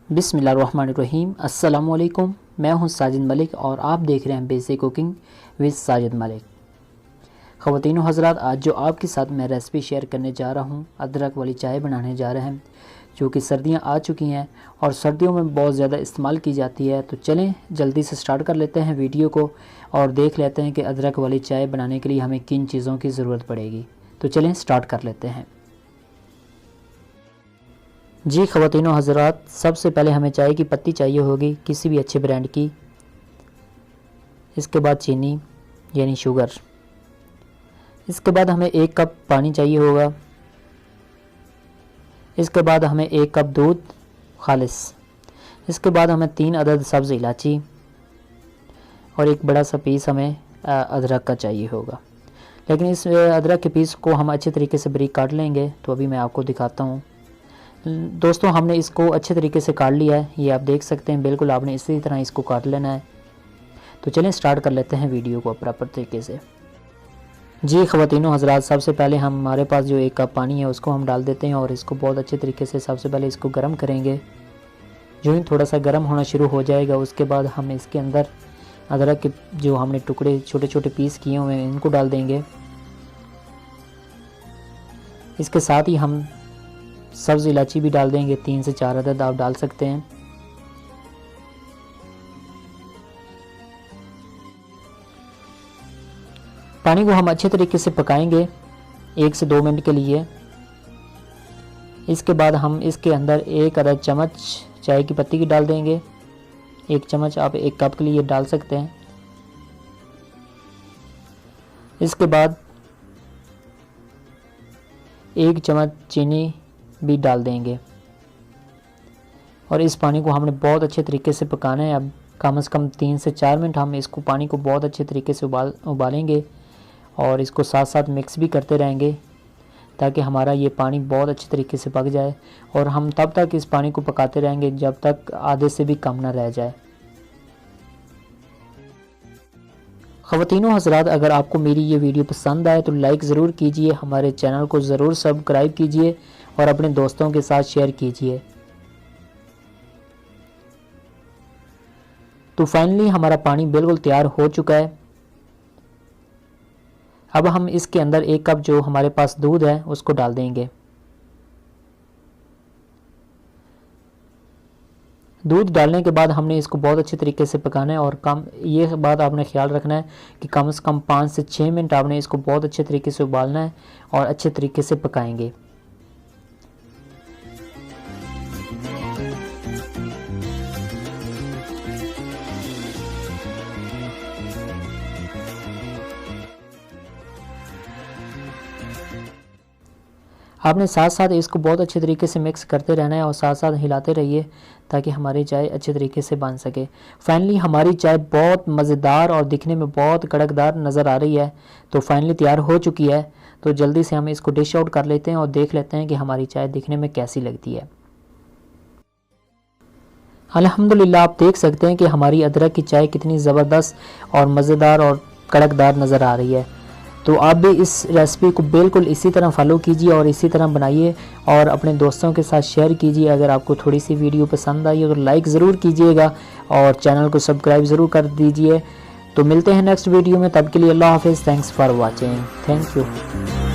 बिस्मिल्लाहिर्रहमानिर्रहीम। अस्सलामुअलैकुम। मैं हूं साजिद मलिक और आप देख रहे हैं basic cooking with Sajid Malik. ख़वातीन व हज़रात, आज जो आपके साथ मैं रेसिपी शेयर करने जा रहा हूं, अदरक वाली चाय बनाने जा रहे हैं, जो कि सर्दियां आ चुकी हैं और सर्दियों में बहुत ज़्यादा इस्तेमाल की जाती है। तो चलें जल्दी से स्टार्ट कर लेते हैं वीडियो को और देख लेते हैं कि अदरक वाली चाय बनाने के लिए हमें किन चीज़ों की ज़रूरत पड़ेगी। तो चलें स्टार्ट कर लेते हैं। जी ख़वातीन व हज़रात, सबसे पहले हमें चाय की पत्ती चाहिए होगी, किसी भी अच्छे ब्रांड की। इसके बाद चीनी यानी शुगर। इसके बाद हमें 1 कप पानी चाहिए होगा। इसके बाद हमें 1 कप दूध खालिस। इसके बाद हमें 3 अदद सब्ज़ इलायची और एक बड़ा सा पीस हमें अदरक का चाहिए होगा। लेकिन इस अदरक के पीस को हम अच्छे तरीके से बारीक काट लेंगे, तो अभी मैं आपको दिखाता हूँ। दोस्तों, हमने इसको अच्छे तरीके से काट लिया है, ये आप देख सकते हैं। बिल्कुल आपने इसी तरह इसको काट लेना है। तो चलें स्टार्ट कर लेते हैं वीडियो को प्रॉपर तरीके से। जी ख़वातीनों हज़रात, सबसे पहले हमारे पास जो 1 कप पानी है उसको हम डाल देते हैं और इसको बहुत अच्छे तरीके से सबसे पहले इसको गर्म करेंगे। जो ही थोड़ा सा गर्म होना शुरू हो जाएगा, उसके बाद हम इसके अंदर अदरक के जो हमने टुकड़े छोटे छोटे पीस किए हुए हैं इनको डाल देंगे। इसके साथ ही हम सब्ज़ इलायची भी डाल देंगे, 3 से 4 अदद आप डाल सकते हैं। पानी को हम अच्छे तरीके से पकाएंगे 1 से 2 मिनट के लिए। इसके बाद हम इसके अंदर 1 अदद चम्मच चाय की पत्ती की डाल देंगे। 1 चम्मच आप 1 कप के लिए डाल सकते हैं। इसके बाद 1 चम्मच चीनी भी डाल देंगे और इस पानी को हमने बहुत अच्छे तरीके से पकाना है। अब कम से कम 3 से 4 मिनट हम इसको पानी को बहुत अच्छे तरीके से उबालेंगे और इसको साथ साथ मिक्स भी करते रहेंगे ताकि हमारा ये पानी बहुत अच्छे तरीके से पक जाए। और हम तब तक इस पानी को पकाते रहेंगे जब तक आधे से भी कम ना रह जाए। ख़वातीनों हज़रात, अगर आपको मेरी ये वीडियो पसंद आए तो लाइक ज़रूर कीजिए, हमारे चैनल को ज़रूर सब्सक्राइब कीजिए और अपने दोस्तों के साथ शेयर कीजिए। तो फाइनली हमारा पानी बिल्कुल तैयार हो चुका है। अब हम इसके अंदर 1 कप जो हमारे पास दूध है उसको डाल देंगे। दूध डालने के बाद हमने इसको बहुत अच्छे तरीके से पकाना है और ये बात आपने ख्याल रखना है कि कम से कम 5 से 6 मिनट आपने इसको बहुत अच्छे तरीके से उबालना है और अच्छे तरीके से पकाएंगे। आपने साथ साथ इसको बहुत अच्छे तरीके से मिक्स करते रहना है और साथ साथ हिलाते रहिए ताकि हमारी चाय अच्छे तरीके से बन सके। फाइनली हमारी चाय बहुत मज़ेदार और दिखने में बहुत कड़कदार नज़र आ रही है। तो फाइनली तैयार हो चुकी है। तो जल्दी से हम इसको डिश आउट कर लेते हैं और देख लेते हैं कि हमारी चाय दिखने में कैसी लगती है। अल्हम्दुलिल्लाह, आप देख सकते हैं कि हमारी अदरक की चाय कितनी ज़बरदस्त और मज़ेदार और कड़कदार नज़र आ रही है। तो आप भी इस रेसिपी को बिल्कुल इसी तरह फॉलो कीजिए और इसी तरह बनाइए और अपने दोस्तों के साथ शेयर कीजिए। अगर आपको थोड़ी सी वीडियो पसंद आई हो तो लाइक ज़रूर कीजिएगा और चैनल को सब्सक्राइब ज़रूर कर दीजिए। तो मिलते हैं नेक्स्ट वीडियो में, तब के लिए अल्लाह हाफ़िज़। Thanks for watching. Thank you.